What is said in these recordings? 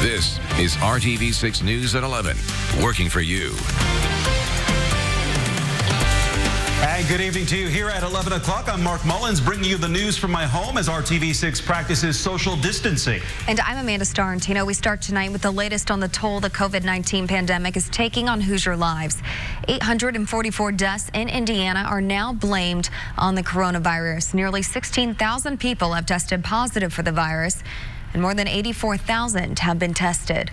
This is RTV6 News at 11, working for you. And good evening to you here at 11 o'clock. I'm Mark Mullins, bringing you the news from my home as RTV6 practices social distancing. And I'm Amanda Starrentino. We start tonight with the latest on the toll the COVID-19 pandemic is taking on Hoosier lives. 844 deaths in Indiana are now blamed on the coronavirus. Nearly 16,000 people have tested positive for the virus, and more than 84,000 have been tested.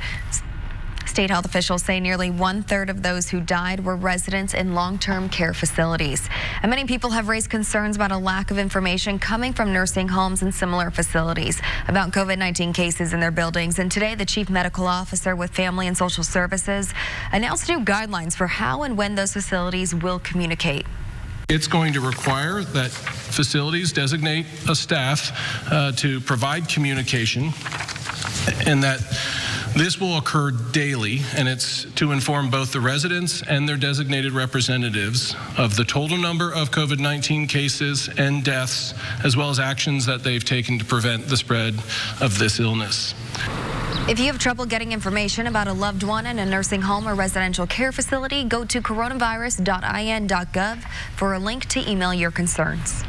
State health officials say nearly 1/3 of those who died were residents in long-term care facilities. And many people have raised concerns about a lack of information coming from nursing homes and similar facilities about COVID-19 cases in their buildings. And today, the chief medical officer with Family and Social Services announced new guidelines for how and when those facilities will communicate. It's going to require that facilities designate a staff to provide communication, and that this will occur daily, and it's to inform both the residents and their designated representatives of the total number of COVID-19 cases and deaths, as well as actions that they've taken to prevent the spread of this illness. If you have trouble getting information about a loved one in a nursing home or residential care facility, go to coronavirus.in.gov for a link to email your concerns.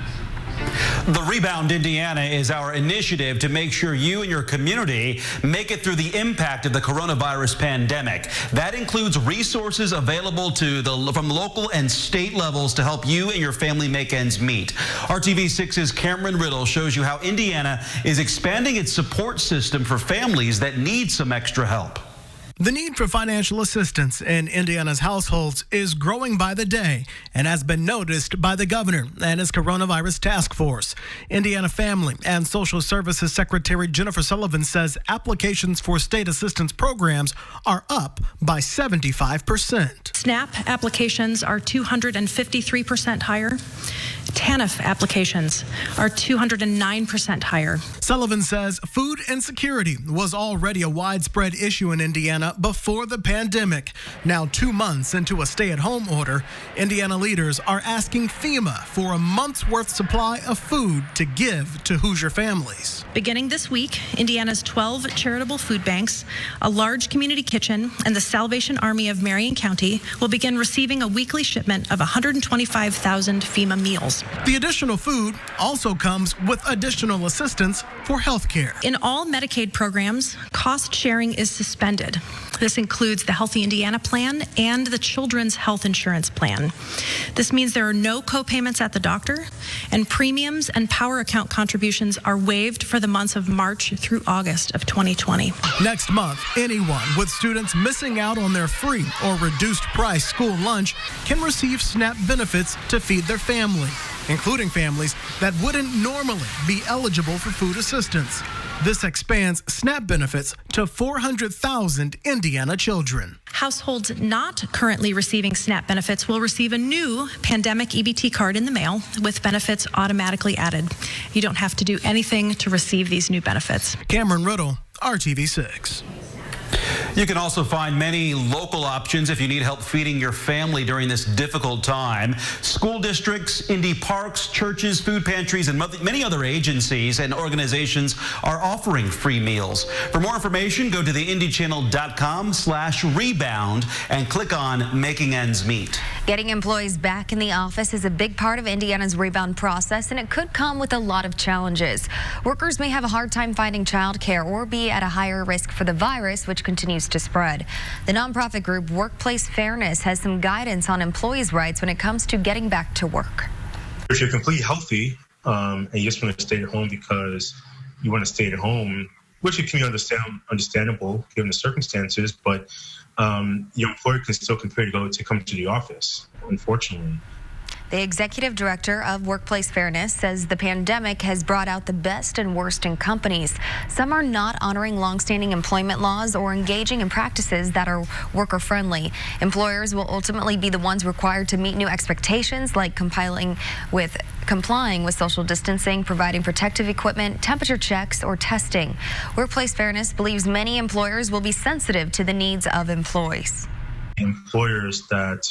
The Rebound Indiana is our initiative to make sure you and your community make it through the impact of the coronavirus pandemic. That includes resources available from local and state levels to help you and your family make ends meet. RTV6's Cameron Riddle shows you how Indiana is expanding its support system for families that need some extra help. The need for financial assistance in Indiana's households is growing by the day and has been noticed by the governor and his coronavirus task force. Indiana Family and Social Services Secretary Jennifer Sullivan says applications for state assistance programs are up by 75%. SNAP applications are 253% higher. TANF applications are 209% higher. Sullivan says food insecurity was already a widespread issue in Indiana before the pandemic. Now, 2 months into a stay-at-home order, Indiana leaders are asking FEMA for a month's worth supply of food to give to Hoosier families. Beginning this week, Indiana's 12 charitable food banks, a large community kitchen, and the Salvation Army of Marion County will begin receiving a weekly shipment of 125,000 FEMA meals. The additional food also comes with additional assistance for health care. In all Medicaid programs, cost sharing is suspended. This includes the Healthy Indiana Plan and the Children's Health Insurance Plan. This means there are no co-payments at the doctor, and premiums and power account contributions are waived for the months of March through August of 2020. Next month, anyone with students missing out on their free or reduced price school lunch can receive SNAP benefits to feed their family, including families that wouldn't normally be eligible for food assistance. This expands SNAP benefits to 400,000 Indiana children. Households not currently receiving SNAP benefits will receive a new pandemic EBT card in the mail with benefits automatically added. You don't have to do anything to receive these new benefits. Cameron Riddle, RTV6. You can also find many local options if you need help feeding your family during this difficult time. School districts, Indy parks, churches, food pantries, and many other agencies and organizations are offering free meals. For more information, go to theindychannel.com/rebound and click on Making Ends Meet. Getting employees back in the office is a big part of Indiana's rebound process, and it could come with a lot of challenges. Workers may have a hard time finding childcare or be at a higher risk for the virus, which continues to spread. The nonprofit group Workplace Fairness has some guidance on employees' rights when it comes to getting back to work. If you're completely healthy and you just want to stay at home because you want to stay at home, which can be understandable given the circumstances, but your employer can still compel you to come to the office, unfortunately. The executive director of Workplace Fairness says the pandemic has brought out the best and worst in companies. Some are not honoring longstanding employment laws or engaging in practices that are worker-friendly. Employers will ultimately be the ones required to meet new expectations like complying with social distancing, providing protective equipment, temperature checks, or testing. Workplace Fairness believes many employers will be sensitive to the needs of employees. Employers that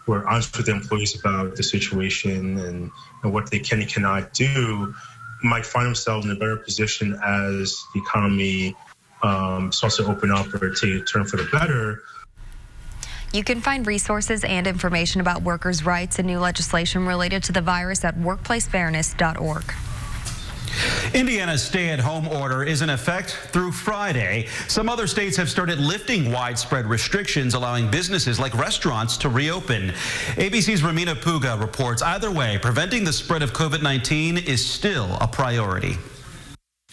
we're honest with the employees about the situation and what they can and cannot do might find themselves in a better position as the economy starts to open up or to turn for the better. You can find resources and information about workers' rights and new legislation related to the virus at workplacefairness.org. Indiana's stay-at-home order is in effect through Friday. Some other states have started lifting widespread restrictions, allowing businesses like restaurants to reopen. ABC's Ramina Puga reports either way, preventing the spread of COVID-19 is still a priority.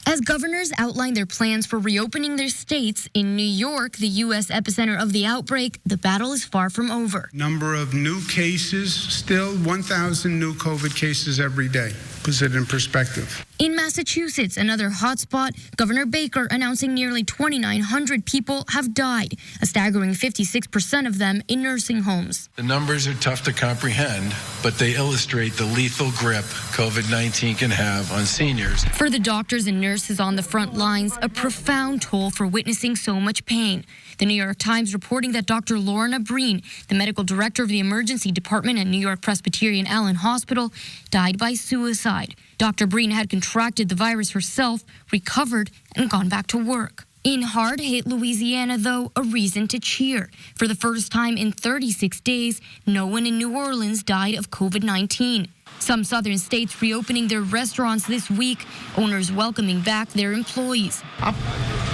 As governors outline their plans for reopening their states, in New York, the U.S. epicenter of the outbreak, the battle is far from over. Number of new cases, still 1,000 new COVID cases every day. Puts it in perspective. In Massachusetts, another hotspot, Governor Baker announcing nearly 2,900 people have died, a staggering 56% of them in nursing homes. The numbers are tough to comprehend, but they illustrate the lethal grip COVID-19 can have on seniors. For the doctors and nurses on the front lines, a profound toll for witnessing so much pain. The New York Times reporting that Dr. Lorna Breen, the medical director of the emergency department at New York Presbyterian Allen Hospital, died by suicide. Dr. Breen had contracted the virus herself, recovered, and gone back to work. In hard-hit Louisiana, though, a reason to cheer. For the first time in 36 days, no one in New Orleans died of COVID-19. Some southern states reopening their restaurants this week, owners welcoming back their employees. I'm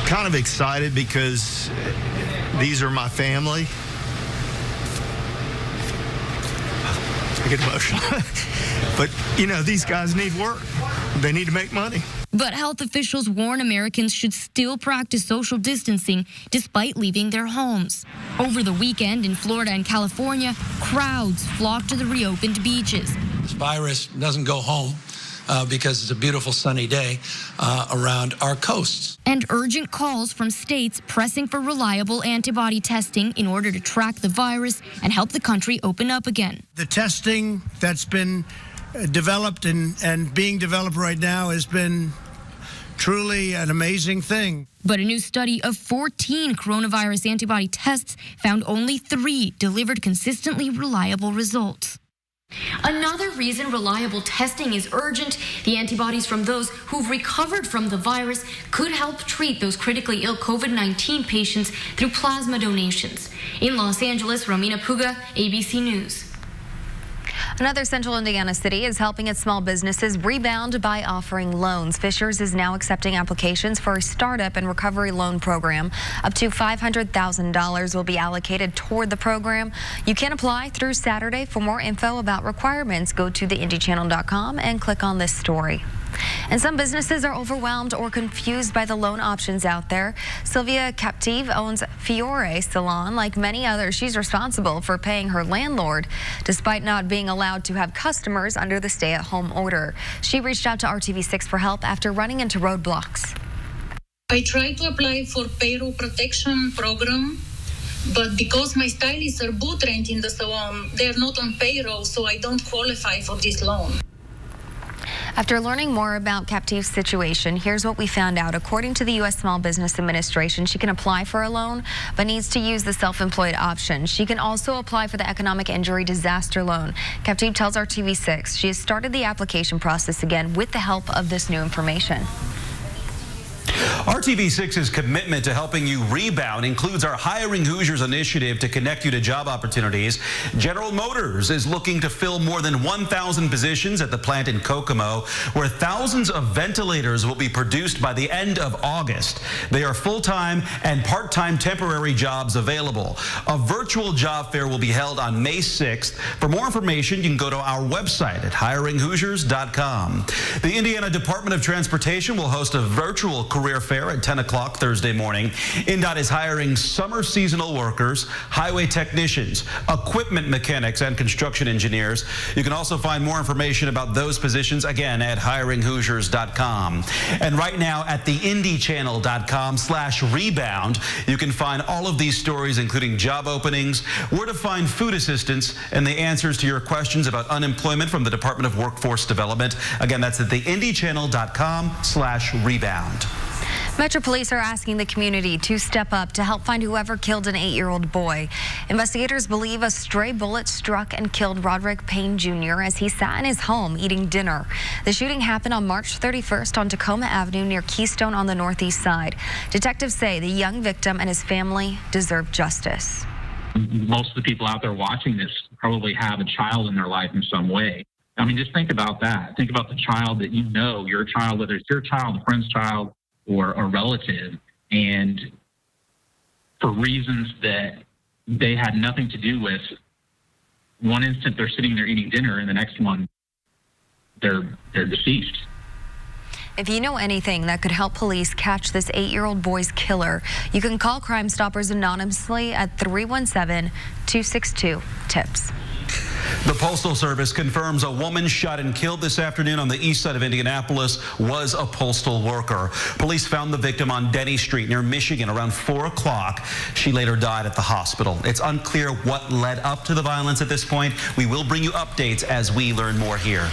kind of excited because these are my family. I get emotional. But, you know, these guys need work. They need to make money. But health officials warn Americans should still practice social distancing despite leaving their homes. Over the weekend in Florida and California, crowds flocked to the reopened beaches. This virus doesn't go home because it's a beautiful sunny day around our coasts. And urgent calls from states pressing for reliable antibody testing in order to track the virus and help the country open up again. The testing that's been developed and being developed right now has been truly an amazing thing. But a new study of 14 coronavirus antibody tests found only 3 delivered consistently reliable results. Another reason reliable testing is urgent, the antibodies from those who've recovered from the virus could help treat those critically ill COVID-19 patients through plasma donations. In Los Angeles, Ramina Puga, ABC News. Another central Indiana city is helping its small businesses rebound by offering loans. Fishers is now accepting applications for a startup and recovery loan program. Up to $500,000 will be allocated toward the program. You can apply through Saturday. For more info about requirements, go to theindychannel.com and click on this story. And some businesses are overwhelmed or confused by the loan options out there. Sylvia Captive owns Fiore Salon. Like many others, she's responsible for paying her landlord, despite not being allowed to have customers under the stay-at-home order. She reached out to RTV6 for help after running into roadblocks. I tried to apply for payroll protection program, but because my stylists are boot rent in the salon, they're not on payroll, so I don't qualify for this loan. After learning more about Captive's situation, here's what we found out. According to the U.S. Small Business Administration, she can apply for a loan, but needs to use the self-employed option. She can also apply for the Economic Injury Disaster Loan. Captive tells RTV6 she has started the application process again with the help of this new information. RTV6's commitment to helping you rebound includes our Hiring Hoosiers initiative to connect you to job opportunities. General Motors is looking to fill more than 1,000 positions at the plant in Kokomo, where thousands of ventilators will be produced by the end of August. They are full-time and part-time temporary jobs available. A virtual job fair will be held on May 6th. For more information, you can go to our website at hiringhoosiers.com. The Indiana Department of Transportation will host a virtual career fair at 10 o'clock Thursday morning. INDOT is hiring summer seasonal workers, highway technicians, equipment mechanics, and construction engineers. You can also find more information about those positions, again, at hiringhoosiers.com. And right now at theindychannel.com/rebound, you can find all of these stories, including job openings, where to find food assistance, and the answers to your questions about unemployment from the Department of Workforce Development. Again, that's at theindychannel.com/rebound. Metro Police are asking the community to step up to help find whoever killed an 8-year-old boy. Investigators believe a stray bullet struck and killed Roderick Payne Jr. as he sat in his home eating dinner. The shooting happened on March 31st on Tacoma Avenue near Keystone on the northeast side. Detectives say the young victim and his family deserve justice. Most of the people out there watching this probably have a child in their life in some way. I mean, just think about that. Think about the child that you know, your child, whether it's your child, a friend's child, or a relative, and for reasons that they had nothing to do with, one instant they're sitting there eating dinner, and the next one they're deceased. If you know anything that could help police catch this 8-year-old boy's killer, you can call Crime Stoppers anonymously at 317-262-TIPS. The Postal Service confirms a woman shot and killed this afternoon on the east side of Indianapolis was a postal worker. Police found the victim on Denny Street near Michigan around 4 o'clock. She later died at the hospital. It's unclear what led up to the violence at this point. We will bring you updates as we learn more here.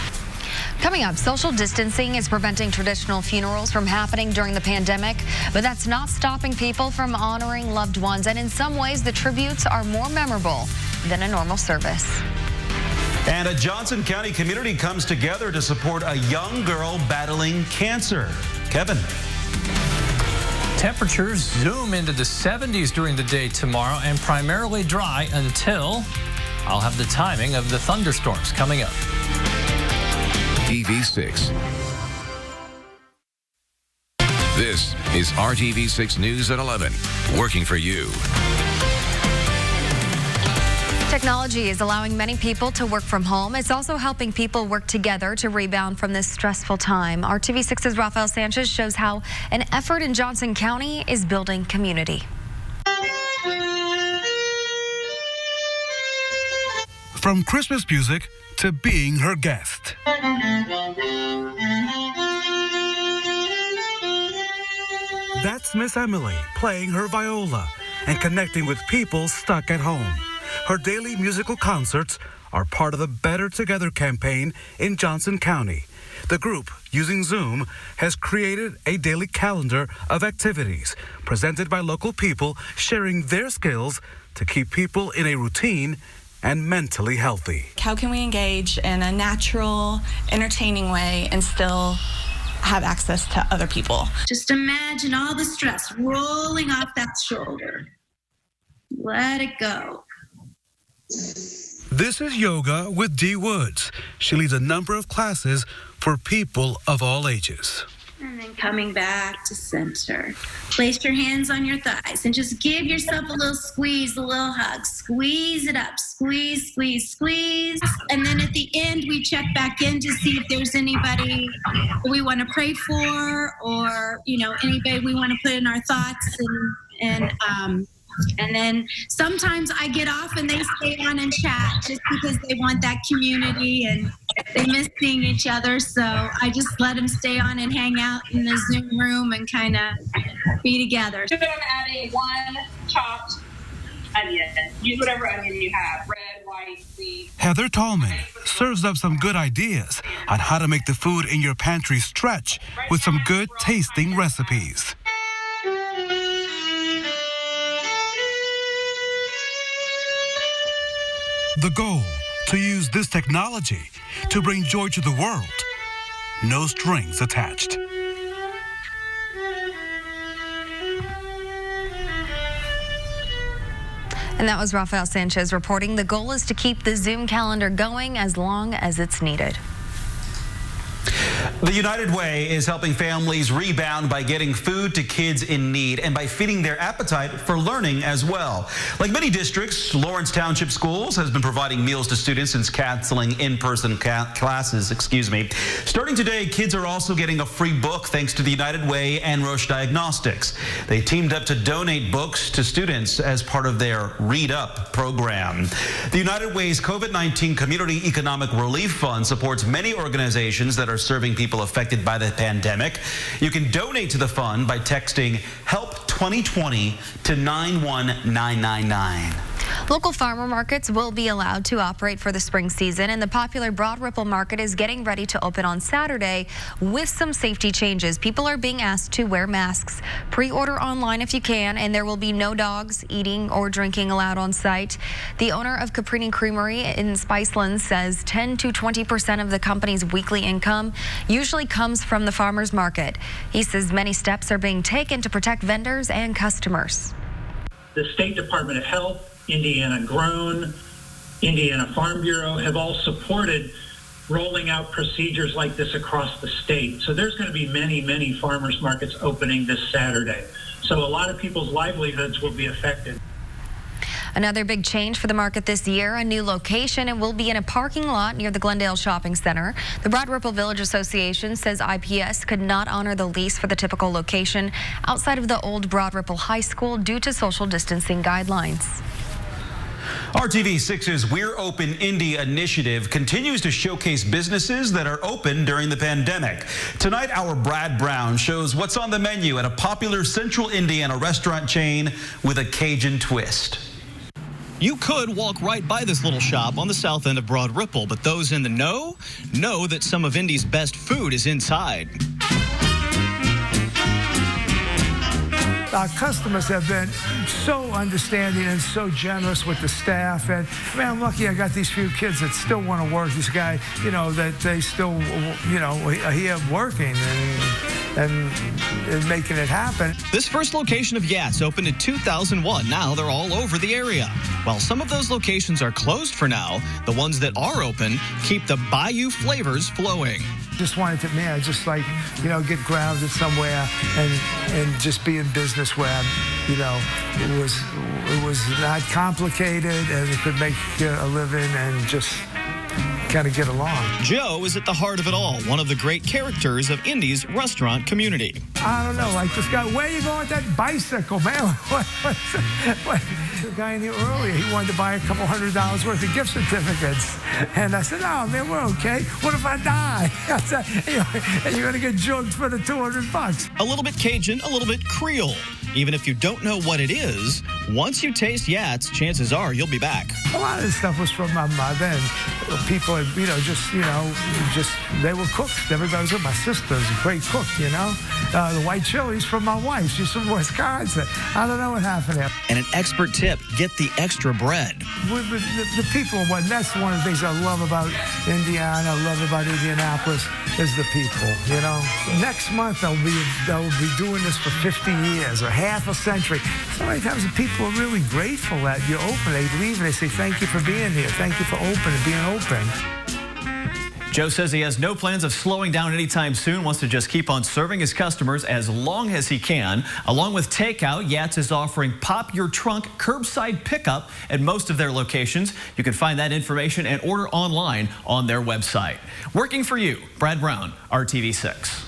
Coming up, social distancing is preventing traditional funerals from happening during the pandemic, but that's not stopping people from honoring loved ones. And in some ways, the tributes are more memorable than a normal service. And a Johnson County community comes together to support a young girl battling cancer. Kevin. Temperatures zoom into the 70s during the day tomorrow and primarily dry until I'll have the timing of the thunderstorms coming up. RTV6. This is RTV6 News at 11, working for you. Technology is allowing many people to work from home. It's also helping people work together to rebound from this stressful time. RTV6's Rafael Sanchez shows how an effort in Johnson County is building community. From Christmas music to being her guest. That's Miss Emily playing her viola and connecting with people stuck at home. Her daily musical concerts are part of the Better Together campaign in Johnson County. The group, using Zoom, has created a daily calendar of activities presented by local people sharing their skills to keep people in a routine and mentally healthy. How can we engage in a natural, entertaining way and still have access to other people? Just imagine all the stress rolling off that shoulder. Let it go. This is Yoga with Dee Woods. She leads a number of classes for people of all ages. And then coming back to center. Place your hands on your thighs and just give yourself a little squeeze, a little hug. Squeeze it up. Squeeze, squeeze, squeeze. And then at the end, we check back in to see if there's anybody we want to pray for or, anybody we want to put in our thoughts. And then sometimes I get off and they stay on and chat just because they want that community and they miss seeing each other. So I just let them stay on and hang out in the Zoom room and kind of be together. I'm adding 1 chopped onion. Use whatever onion you have, red, white, sweet. Heather Tallman serves up some good ideas on how to make the food in your pantry stretch with some good tasting recipes. The goal, to use this technology to bring joy to the world. No strings attached. And that was Rafael Sanchez reporting. The goal is to keep the Zoom calendar going as long as it's needed. The United Way is helping families rebound by getting food to kids in need and by feeding their appetite for learning as well. Like many districts, Lawrence Township Schools has been providing meals to students since canceling in-person classes. Starting today, kids are also getting a free book thanks to the United Way and Roche Diagnostics. They teamed up to donate books to students as part of their Read Up program. The United Way's COVID-19 Community Economic Relief Fund supports many organizations that are serving people affected by the pandemic. You can donate to the fund by texting HELP 2020 to 91999. Local farmer markets will be allowed to operate for the spring season, and the popular Broad Ripple Market is getting ready to open on Saturday with some safety changes. People are being asked to wear masks. Pre-order online if you can, and there will be no dogs eating or drinking allowed on site. The owner of Caprini Creamery in Spiceland says 10 to 20% of the company's weekly income usually comes from the farmers market. He says many steps are being taken to protect vendors and customers. The State Department of Health, Indiana Grown, Indiana Farm Bureau have all supported rolling out procedures like this across the state. So there's going to be many, many farmers markets opening this Saturday. So a lot of people's livelihoods will be affected. Another big change for the market this year, a new location. It will be in a parking lot near the Glendale Shopping Center. The Broad Ripple Village Association says IPS could not honor the lease for the typical location outside of the old Broad Ripple High School due to social distancing guidelines. RTV6's We're Open Indy initiative continues to showcase businesses that are open during the pandemic. Tonight, our Brad Brown shows what's on the menu at a popular Central Indiana restaurant chain with a Cajun twist. You could walk right by this little shop on the south end of Broad Ripple, but those in the know that some of Indy's best food is inside. Our customers have been so understanding and so generous with the staff. And man, I'm lucky I got these few kids that still want to work. This guy, that they still, are here working and making it happen. This first location of Yats opened in 2001. Now they're all over the area. While some of those locations are closed for now, the ones that are open keep the Bayou flavors flowing. Just wanted to, get grounded somewhere and just be in business where, it was not complicated and it could make a living and just kind of get along. Joe is at the heart of it all, one of the great characters of Indy's restaurant community. I don't know, like this guy, where are you going with that bicycle, man? The guy in here earlier, he wanted to buy a couple $100 worth of gift certificates. And I said, oh, man, we're okay. What if I die? I said, you're going to get jugged for the $200. A little bit Cajun, a little bit Creole. Even if you don't know what it is, once you taste Yats, chances are you'll be back. A lot of this stuff was from my mother, and people, they were cooks. Everybody was with my sister's a great cook, The white chili's from my wife. She's from Wisconsin. I don't know what happened there. And an expert tip, get the extra bread. The people, that's one of the things I love about Indiana, I love about Indianapolis, is the people, Next month, they'll be doing this for 50 years or half a century. So many times the people are really grateful that you're open. They leave and they say, thank you for being here. Thank you for being open. Joe says he has no plans of slowing down anytime soon, wants to just keep on serving his customers as long as he can. Along with takeout, Yats is offering Pop Your Trunk curbside pickup at most of their locations. You can find that information and order online on their website. Working for you, Brad Brown, RTV6.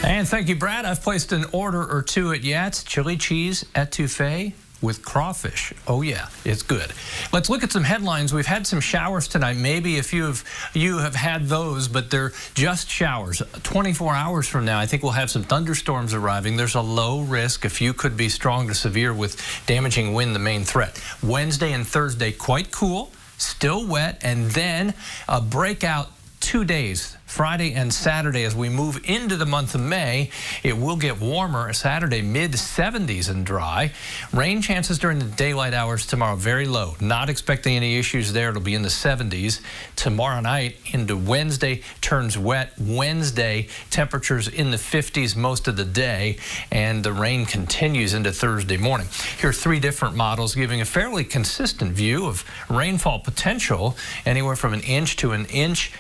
And thank you, Brad. I've placed an order or two at Yats. Chili cheese etouffee with crawfish. Oh, yeah, it's good. Let's look at some headlines. We've had some showers tonight. Maybe a few of you have had those, but they're just showers. 24 hours from now, I think we'll have some thunderstorms arriving. There's a low risk. A few could be strong to severe with damaging wind, the main threat. Wednesday and Thursday, quite cool, still wet, and then a breakout 2 days. Friday and Saturday, as we move into the month of May, it will get warmer. Saturday, mid-70s and dry. Rain chances during the daylight hours tomorrow, very low. Not expecting any issues there. It'll be in the 70s. Tomorrow night into Wednesday, turns wet. Wednesday, temperatures in the 50s most of the day, and the rain continues into Thursday morning. Here are 3 different models giving a fairly consistent view of rainfall potential, anywhere from 1 inch to 1.25 inches,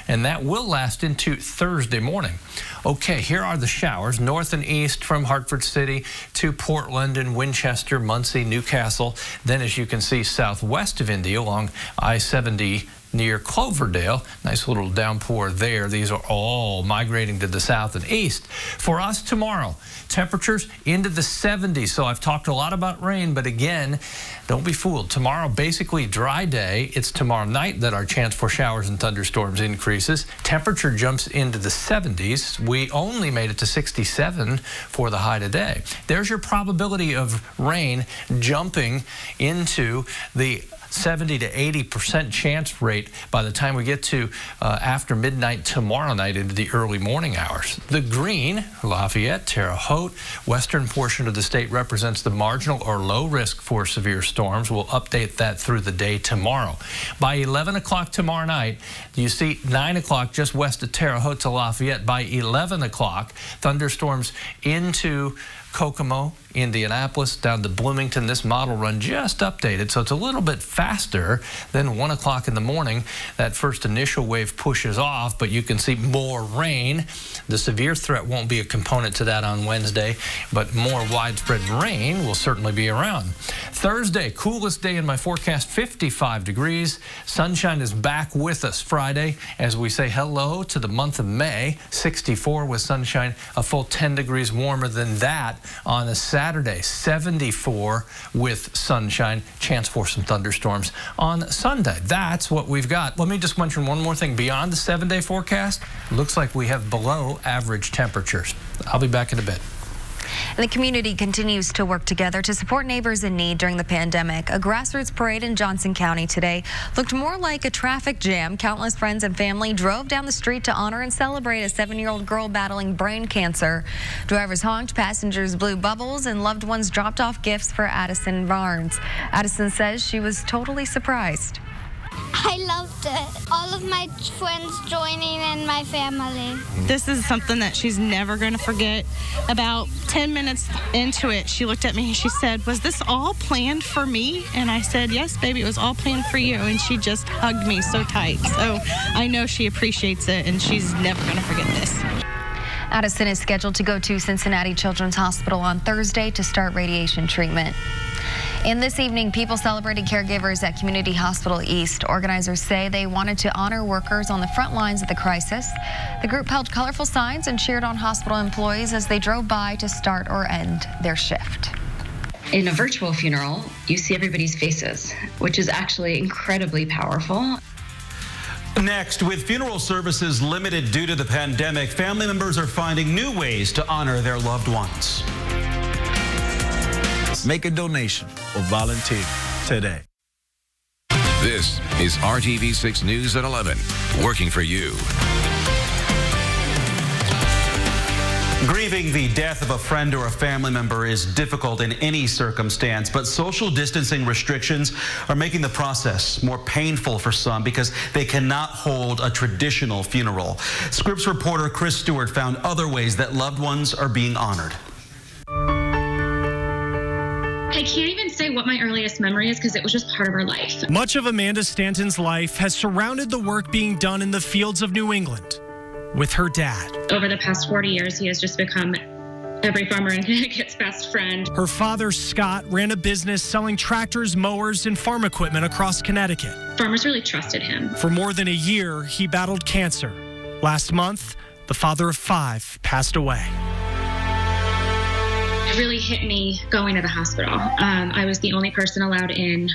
and that will last into Thursday morning. Okay, here are the showers north and east from Hartford City to Portland and Winchester, Muncie, Newcastle. Then, as you can see, southwest of Indy along I-70 near Cloverdale. Nice little downpour there. These are all migrating to the south and east. For us tomorrow, temperatures into the 70s. So I've talked a lot about rain, but again, don't be fooled. Tomorrow, basically dry day. It's tomorrow night that our chance for showers and thunderstorms increases. Temperature jumps into the 70s. We only made it to 67 for the high today. There's your probability of rain jumping into the 70 to 80% chance rate by the time we get to after midnight tomorrow night into the early morning hours. The green, Lafayette, Terre Haute, western portion of the state represents the marginal or low risk for severe storms. We'll update that through the day tomorrow. By 11 o'clock tomorrow night, you see 9 o'clock just west of Terre Haute to Lafayette. By 11 o'clock, thunderstorms into Kokomo, Indianapolis, down to Bloomington. This model run just updated, so it's a little bit faster than 1 o'clock in the morning. That first initial wave pushes off, but you can see more rain. The severe threat won't be a component to that on Wednesday, but more widespread rain will certainly be around. Thursday, coolest day in my forecast, 55 degrees. Sunshine is back with us Friday as we say hello to the month of May. 64 with sunshine, a full 10 degrees warmer than that on a Saturday. 74 with sunshine, chance for some thunderstorms on Sunday. That's what we've got. Let me just mention one more thing. Beyond the 7-day forecast, looks like we have below average temperatures. I'll be back in a bit. And the community continues to work together to support neighbors in need during the pandemic. A grassroots parade in Johnson County today looked more like a traffic jam. Countless friends and family drove down the street to honor and celebrate a 7-year-old girl battling brain cancer. Drivers honked, passengers blew bubbles, and loved ones dropped off gifts for Addison Barnes. Addison says she was totally surprised. I loved it. All of my friends joining and my family. This is something that she's never going to forget. About 10 minutes into it, she looked at me and she said, "Was this all planned for me?" And I said, "Yes, baby, it was all planned for you." And she just hugged me so tight. So I know she appreciates it, and she's never going to forget this. Addison is scheduled to go to Cincinnati Children's Hospital on Thursday to start radiation treatment. And this evening, people celebrated caregivers at Community Hospital East. Organizers say they wanted to honor workers on the front lines of the crisis. The group held colorful signs and cheered on hospital employees as they drove by to start or end their shift. In a virtual funeral, you see everybody's faces, which is actually incredibly powerful. Next, with funeral services limited due to the pandemic, family members are finding new ways to honor their loved ones. Make a donation or volunteer today. This is RTV6 News at 11, working for you. Grieving the death of a friend or a family member is difficult in any circumstance, but social distancing restrictions are making the process more painful for some because they cannot hold a traditional funeral. Scripps reporter Chris Stewart found other ways that loved ones are being honored. I can't even say what my earliest memory is because it was just part of our life. Much of Amanda Stanton's life has surrounded the work being done in the fields of New England with her dad. Over the past 40 years, he has just become every farmer in Connecticut's best friend. Her father, Scott, ran a business selling tractors, mowers, and farm equipment across Connecticut. Farmers really trusted him. For more than a year, he battled cancer. Last month, the father of 5 passed away. It really hit me going to the hospital. I was the only person allowed in.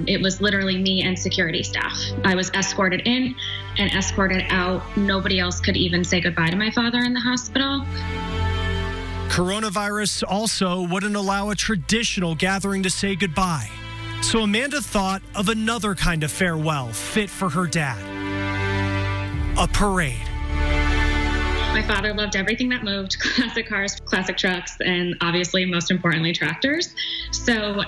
It was literally me and security staff. I was escorted in and escorted out. Nobody else could even say goodbye to my father in the hospital. Coronavirus also wouldn't allow a traditional gathering to say goodbye. So Amanda thought of another kind of farewell fit for her dad. A parade. My father loved everything that moved, classic cars, classic trucks, and obviously, most importantly, tractors. So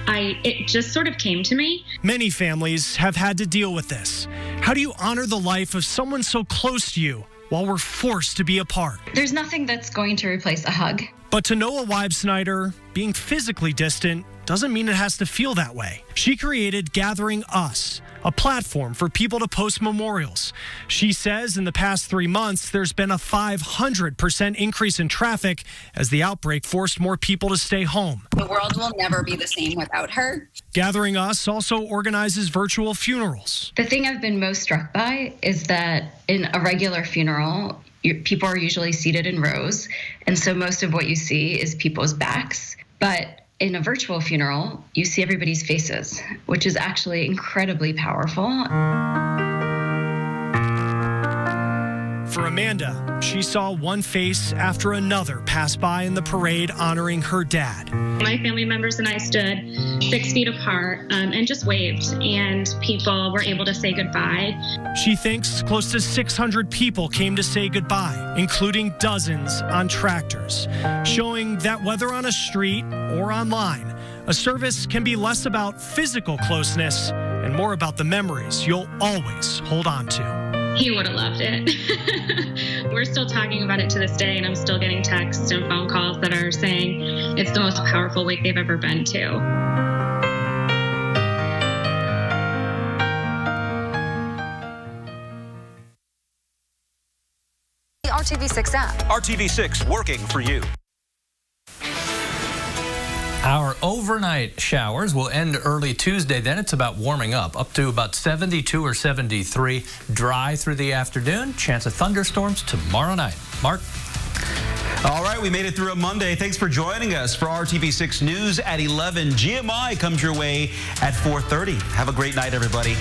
it just sort of came to me. Many families have had to deal with this. How do you honor the life of someone so close to you while we're forced to be apart? There's nothing that's going to replace a hug. But to Noah Weibsnyder, being physically distant doesn't mean it has to feel that way. She created Gathering Us, a platform for people to post memorials. She says in the past 3 months, there's been a 500% increase in traffic as the outbreak forced more people to stay home. The world will never be the same without her. Gathering Us also organizes virtual funerals. The thing I've been most struck by is that in a regular funeral, people are usually seated in rows, and so most of what you see is people's backs. But in a virtual funeral, you see everybody's faces, which is actually incredibly powerful. For Amanda, she saw one face after another pass by in the parade honoring her dad. My family members and I stood 6 feet apart and just waved, and people were able to say goodbye. She thinks close to 600 people came to say goodbye, including dozens on tractors, showing that whether on a street or online, a service can be less about physical closeness and more about the memories you'll always hold on to. He would have loved it. We're still talking about it to this day, and I'm still getting texts and phone calls that are saying it's the most powerful wake they've ever been to. The RTV6 app. RTV6 working for you. Our overnight showers will end early Tuesday. Then it's about warming up to about 72 or 73. Dry through the afternoon. Chance of thunderstorms tomorrow night. Mark? All right, we made it through a Monday. Thanks for joining us for RTV6 News at 11. GMI comes your way at 4:30. Have a great night, everybody.